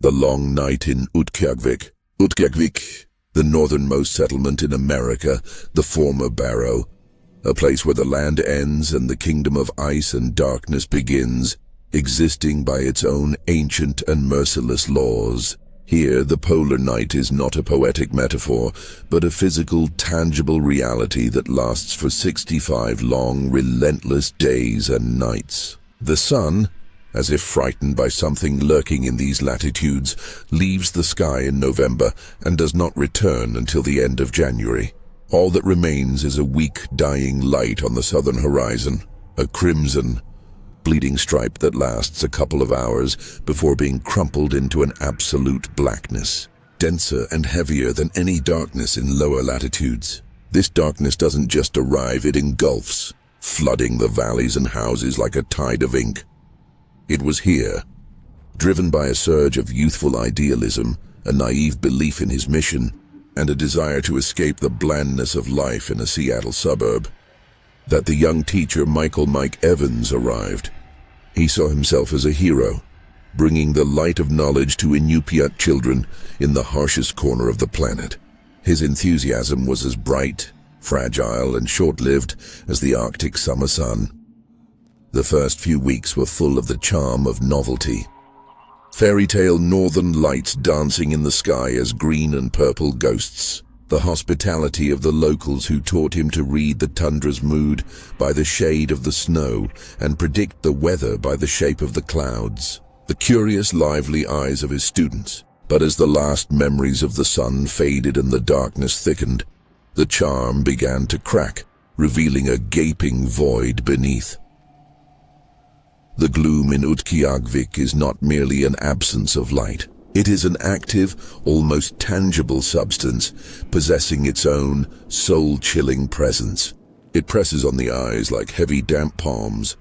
The long night in Utqiagvik. Utqiagvik, the northernmost settlement in America, the former Barrow, a place where the land ends and the kingdom of ice and darkness begins, existing by its own ancient and merciless laws. Here, the polar night is not a poetic metaphor, but a physical, tangible reality that lasts for 65 long, relentless days and nights. The sun, as if frightened by something lurking in these latitudes, leaves the sky in November and does not return until the end of January. All that remains is a weak, dying light on the southern horizon, a crimson, bleeding stripe that lasts a couple of hours before being crumpled into an absolute blackness, denser and heavier than any darkness in lower latitudes. This darkness doesn't just arrive, it engulfs, flooding the valleys and houses like a tide of ink. It was here, driven by a surge of youthful idealism, a naive belief in his mission, and a desire to escape the blandness of life in a Seattle suburb, that the young teacher Mike Evans arrived. He saw himself as a hero, bringing the light of knowledge to Iñupiat children in the harshest corner of the planet. His enthusiasm was as bright, fragile, and short-lived as the Arctic summer sun. The first few weeks were full of the charm of novelty. Fairy tale northern lights dancing in the sky as green and purple ghosts. The hospitality of the locals who taught him to read the tundra's mood by the shade of the snow and predict the weather by the shape of the clouds. The curious, lively eyes of his students. But as the last memories of the sun faded and the darkness thickened, the charm began to crack, revealing a gaping void beneath. The gloom in Utqiagvik is not merely an absence of light. It is an active, almost tangible substance, possessing its own soul-chilling presence. It presses on the eyes like heavy, damp palms.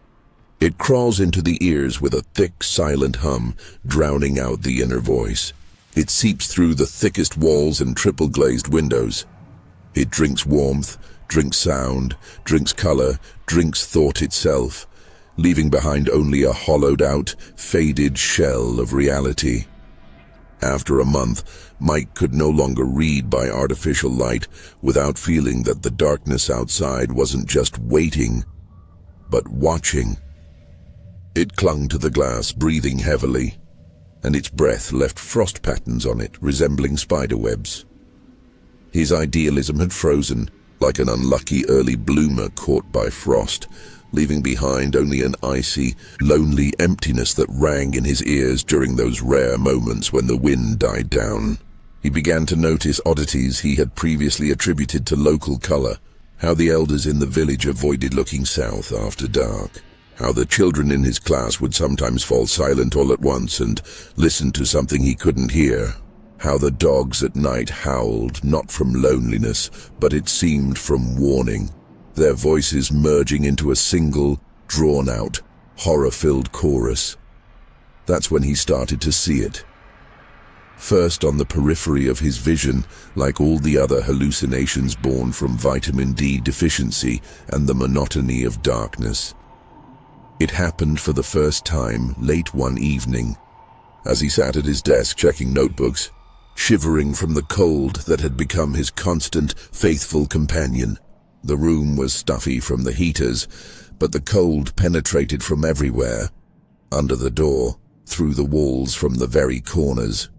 It crawls into the ears with a thick, silent hum, drowning out the inner voice. It seeps through the thickest walls and triple-glazed windows. It drinks warmth, drinks sound, drinks color, drinks thought itself, leaving behind only a hollowed-out, faded shell of reality. After a month, Mike could no longer read by artificial light without feeling that the darkness outside wasn't just waiting, but watching. It clung to the glass, breathing heavily, and its breath left frost patterns on it, resembling spiderwebs. His idealism had frozen, like an unlucky early bloomer caught by frost, leaving behind only an icy, lonely emptiness that rang in his ears during those rare moments when the wind died down. He began to notice oddities he had previously attributed to local color, how the elders in the village avoided looking south after dark, how the children in his class would sometimes fall silent all at once and listen to something he couldn't hear, how the dogs at night howled not from loneliness, but it seemed from warning, their voices merging into a single, drawn-out, horror-filled chorus. That's when he started to see it. First on the periphery of his vision, like all the other hallucinations born from vitamin D deficiency and the monotony of darkness. It happened for the first time late one evening, as he sat at his desk checking notebooks, shivering from the cold that had become his constant, faithful companion. The room was stuffy from the heaters, but the cold penetrated from everywhere, under the door, through the walls, from the very corners.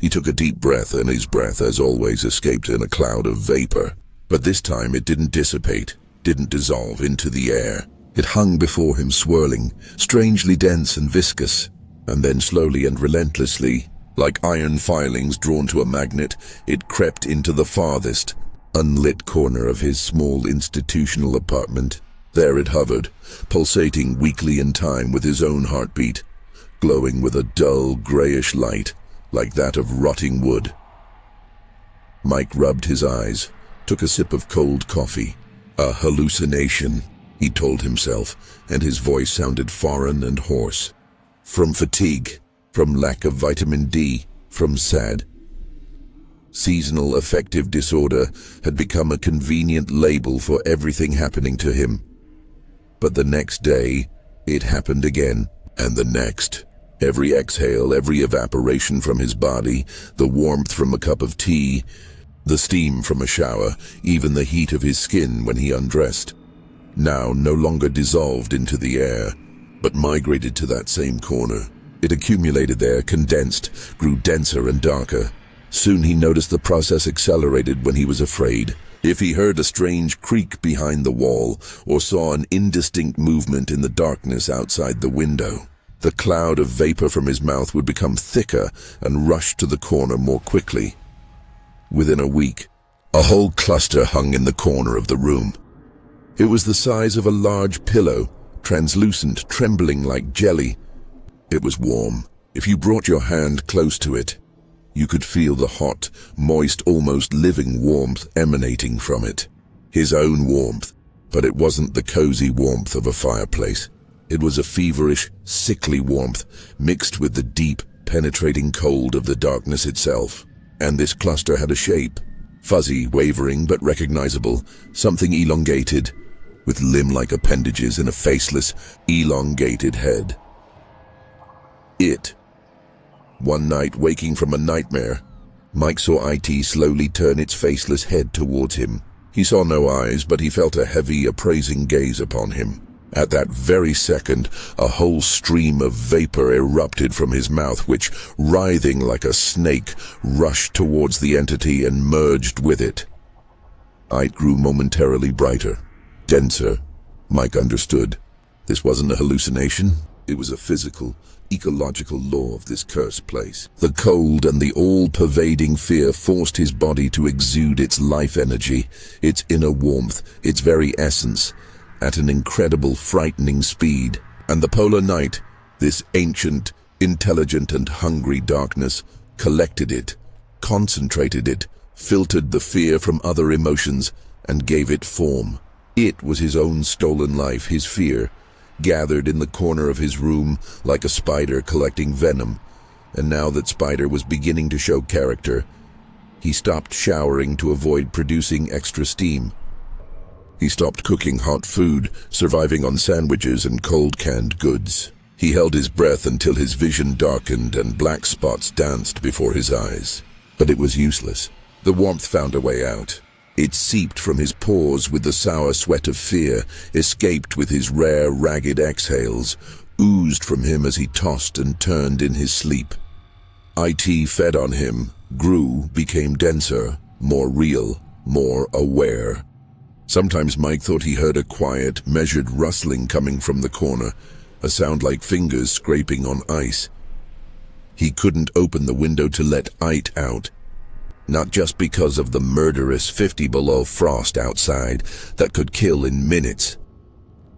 He took a deep breath, and his breath, as always, escaped in a cloud of vapor. But this time it didn't dissipate, didn't dissolve into the air. It hung before him, swirling, strangely dense and viscous, and then slowly and relentlessly, like iron filings drawn to a magnet, it crept into the farthest, unlit corner of his small institutional apartment. There it hovered, pulsating weakly in time with his own heartbeat, glowing with a dull, grayish light, like that of rotting wood. Mike rubbed his eyes, took a sip of cold coffee. A hallucination, he told himself, and his voice sounded foreign and hoarse. From fatigue, from lack of vitamin D, from SAD. Seasonal affective disorder had become a convenient label for everything happening to him. But the next day, it happened again, and the next. Every exhale, every evaporation from his body, the warmth from a cup of tea, the steam from a shower, even the heat of his skin when he undressed, now no longer dissolved into the air, but migrated to that same corner. It accumulated there, condensed, grew denser and darker. Soon he noticed the process accelerated when he was afraid. If he heard a strange creak behind the wall or saw an indistinct movement in the darkness outside the window, the cloud of vapor from his mouth would become thicker and rush to the corner more quickly. Within a week, a whole cluster hung in the corner of the room. It was the size of a large pillow, translucent, trembling like jelly. It was warm. If you brought your hand close to it, you could feel the hot, moist, almost living warmth emanating from it. His own warmth, but it wasn't the cozy warmth of a fireplace. It was a feverish, sickly warmth mixed with the deep, penetrating cold of the darkness itself. And this cluster had a shape, fuzzy, wavering, but recognizable, something elongated, with limb-like appendages and a faceless, elongated head. One night, waking from a nightmare, Mike saw IT slowly turn its faceless head towards him. He saw no eyes, but he felt a heavy, appraising gaze upon him. At that very second, a whole stream of vapor erupted from his mouth, which, writhing like a snake, rushed towards the entity and merged with it. It grew momentarily brighter, denser. Mike understood. This wasn't a hallucination. It was a physical, ecological law of this cursed place. The cold and the all-pervading fear forced his body to exude its life energy, its inner warmth, its very essence, at an incredible, frightening speed. And the polar night, this ancient, intelligent and hungry darkness, collected it, concentrated it, filtered the fear from other emotions, and gave it form. It was his own stolen life, his fear, gathered in the corner of his room like a spider collecting venom. And now that spider was beginning to show character, he stopped showering to avoid producing extra steam. He stopped cooking hot food, surviving on sandwiches and cold canned goods. He held his breath until his vision darkened and black spots danced before his eyes. But it was useless. The warmth found a way out. It seeped from his pores with the sour sweat of fear, escaped with his rare, ragged exhales, oozed from him as he tossed and turned in his sleep. IT fed on him, grew, became denser, more real, more aware. Sometimes Mike thought he heard a quiet, measured rustling coming from the corner, a sound like fingers scraping on ice. He couldn't open the window to let it out. Not just because of the murderous 50 below frost outside that could kill in minutes.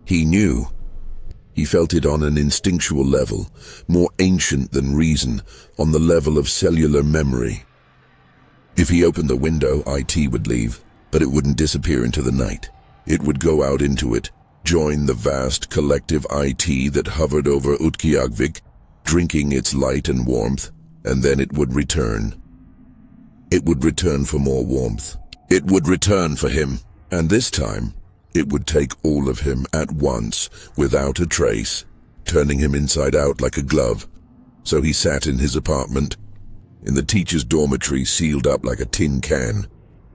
He knew. He felt it on an instinctual level, more ancient than reason, on the level of cellular memory. If he opened the window, IT would leave, but it wouldn't disappear into the night. It would go out into it, join the vast collective IT that hovered over Utqiagvik, drinking its light and warmth, and then it would return. It would return for more warmth. It would return for him, and this time, it would take all of him at once, without a trace, turning him inside out like a glove. So he sat in his apartment, in the teacher's dormitory, sealed up like a tin can,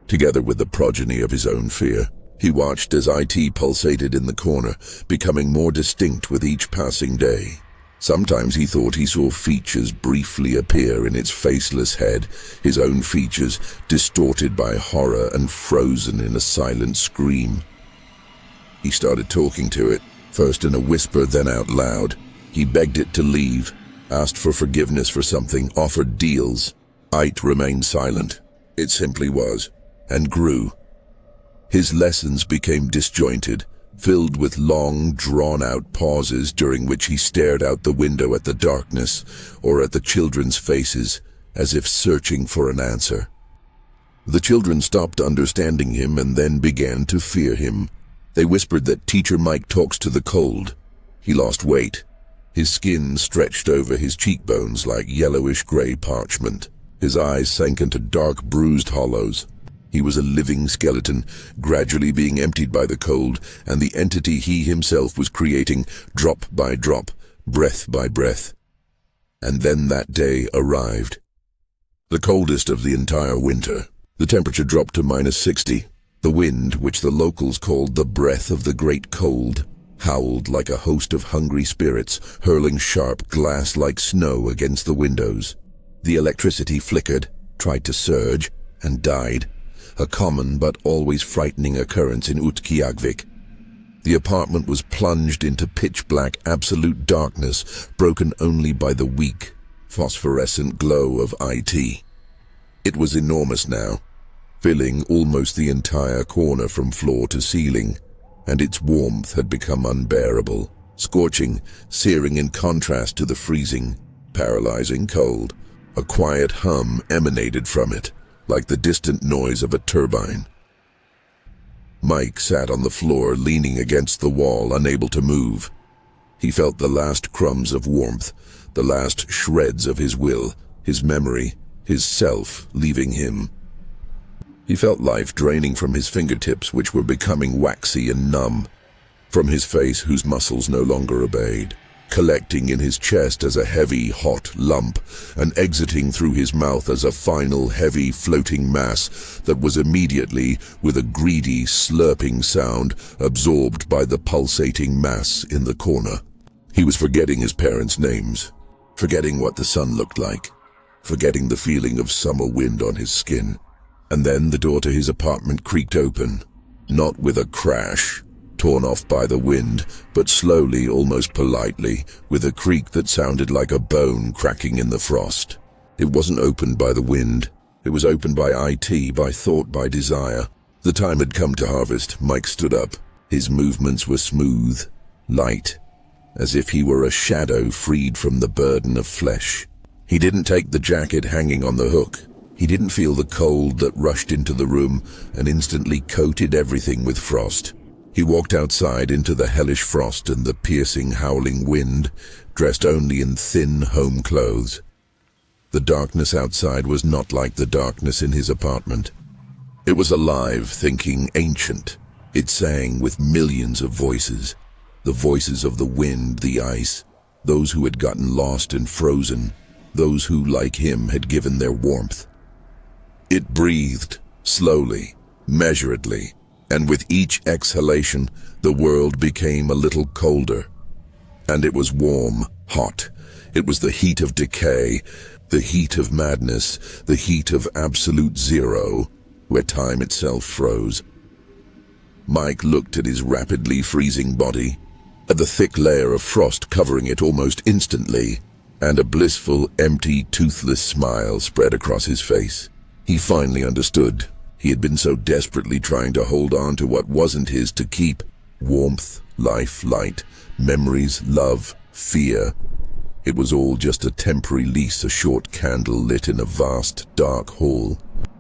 together with the progeny of his own fear. He watched as IT pulsated in the corner, becoming more distinct with each passing day. Sometimes he thought he saw features briefly appear in its faceless head, his own features distorted by horror and frozen in a silent scream. He started talking to it, first in a whisper, then out loud. He begged it to leave, asked for forgiveness for something, offered deals. It remained silent. It simply was, and grew. His lessons became disjointed, filled with long, drawn-out pauses during which he stared out the window at the darkness or at the children's faces, as if searching for an answer. The children stopped understanding him and then began to fear him. They whispered that Teacher Mike talks to the cold. He lost weight. His skin stretched over his cheekbones like yellowish-gray parchment. His eyes sank into dark, bruised hollows. He was a living skeleton, gradually being emptied by the cold, and the entity he himself was creating, drop by drop, breath by breath. And then that day arrived. The coldest of the entire winter. The temperature dropped to -60. The wind, which the locals called the breath of the great cold, howled like a host of hungry spirits, hurling sharp glass like snow against the windows. The electricity flickered, tried to surge, and died, a common but always frightening occurrence in Utqiagvik. The apartment was plunged into pitch-black absolute darkness, broken only by the weak, phosphorescent glow of IT. It was enormous now, filling almost the entire corner from floor to ceiling, and its warmth had become unbearable, scorching, searing in contrast to the freezing, paralyzing cold. A quiet hum emanated from it, like the distant noise of a turbine. Mike sat on the floor, leaning against the wall, unable to move. He felt the last crumbs of warmth, the last shreds of his will, his memory, his self leaving him. He felt life draining from his fingertips, which were becoming waxy and numb, from his face, whose muscles no longer obeyed, collecting in his chest as a heavy, hot lump, and exiting through his mouth as a final, heavy, floating mass that was immediately, with a greedy, slurping sound, absorbed by the pulsating mass in the corner. He was forgetting his parents' names, forgetting what the sun looked like, forgetting the feeling of summer wind on his skin. And then the door to his apartment creaked open, not with a crash, torn off by the wind, but slowly, almost politely, with a creak that sounded like a bone cracking in the frost. It wasn't opened by the wind. It was opened by IT, by thought, by desire. The time had come to harvest. Mike stood up. His movements were smooth, light, as if he were a shadow freed from the burden of flesh. He didn't take the jacket hanging on the hook. He didn't feel the cold that rushed into the room and instantly coated everything with frost. He walked outside into the hellish frost and the piercing, howling wind, dressed only in thin home clothes. The darkness outside was not like the darkness in his apartment. It was alive, thinking, ancient. It sang with millions of voices, the voices of the wind, the ice, those who had gotten lost and frozen, those who, like him, had given their warmth. It breathed, slowly, measuredly, and with each exhalation, the world became a little colder. And it was warm, hot. It was the heat of decay, the heat of madness, the heat of absolute zero, where time itself froze. Mike looked at his rapidly freezing body, at the thick layer of frost covering it almost instantly, and a blissful, empty, toothless smile spread across his face. He finally understood. He had been so desperately trying to hold on to what wasn't his to keep. Warmth, life, light, memories, love, fear. It was all just a temporary lease, a short candle lit in a vast, dark hall.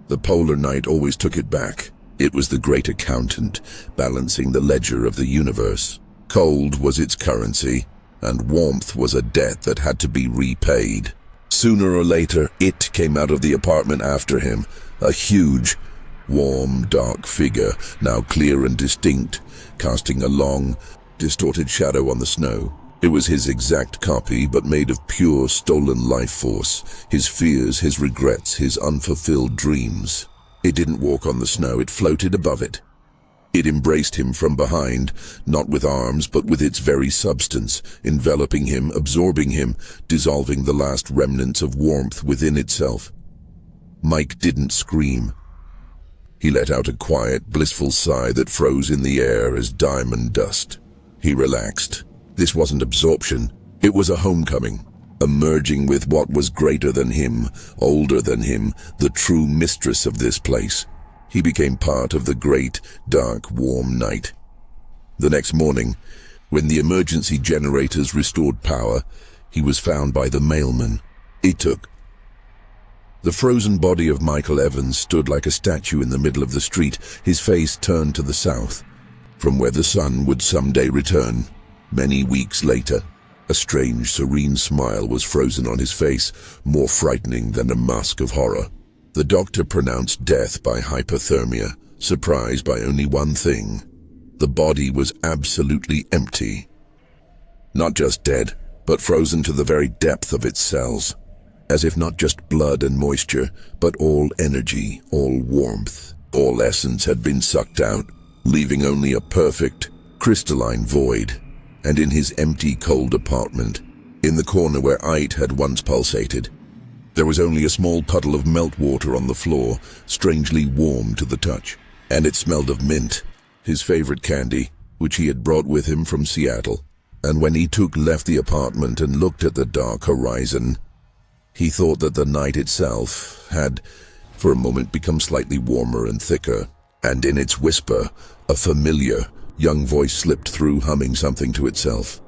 The polar night always took it back. It was the great accountant, balancing the ledger of the universe. Cold was its currency, and warmth was a debt that had to be repaid. Sooner or later, it came out of the apartment after him, a huge, warm, dark figure, now clear and distinct, casting a long, distorted shadow on the snow. It was his exact copy, but made of pure, stolen life force, his fears, his regrets, his unfulfilled dreams. It didn't walk on the snow, it floated above it. It embraced him from behind, not with arms, but with its very substance, enveloping him, absorbing him, dissolving the last remnants of warmth within itself. Mike didn't scream. He let out a quiet, blissful sigh that froze in the air as diamond dust. He relaxed. This wasn't absorption. It was a homecoming, a merging with what was greater than him, older than him, the true mistress of this place. He became part of the great, dark, warm night. The next morning, when the emergency generators restored power, he was found by the mailman. He took. The frozen body of Michael Evans stood like a statue in the middle of the street, his face turned to the south, from where the sun would someday return. Many weeks later, a strange, serene smile was frozen on his face, more frightening than a mask of horror. The doctor pronounced death by hypothermia, surprised by only one thing. The body was absolutely empty. Not just dead, but frozen to the very depth of its cells, as if not just blood and moisture, but all energy, all warmth, all essence had been sucked out, leaving only a perfect, crystalline void. And in his empty, cold apartment, in the corner where Ait had once pulsated, there was only a small puddle of meltwater on the floor, strangely warm to the touch. And it smelled of mint, his favorite candy, which he had brought with him from Seattle. And when Ituk left the apartment and looked at the dark horizon, he thought that the night itself had, for a moment, become slightly warmer and thicker. And in its whisper, a familiar, young voice slipped through, humming something to itself.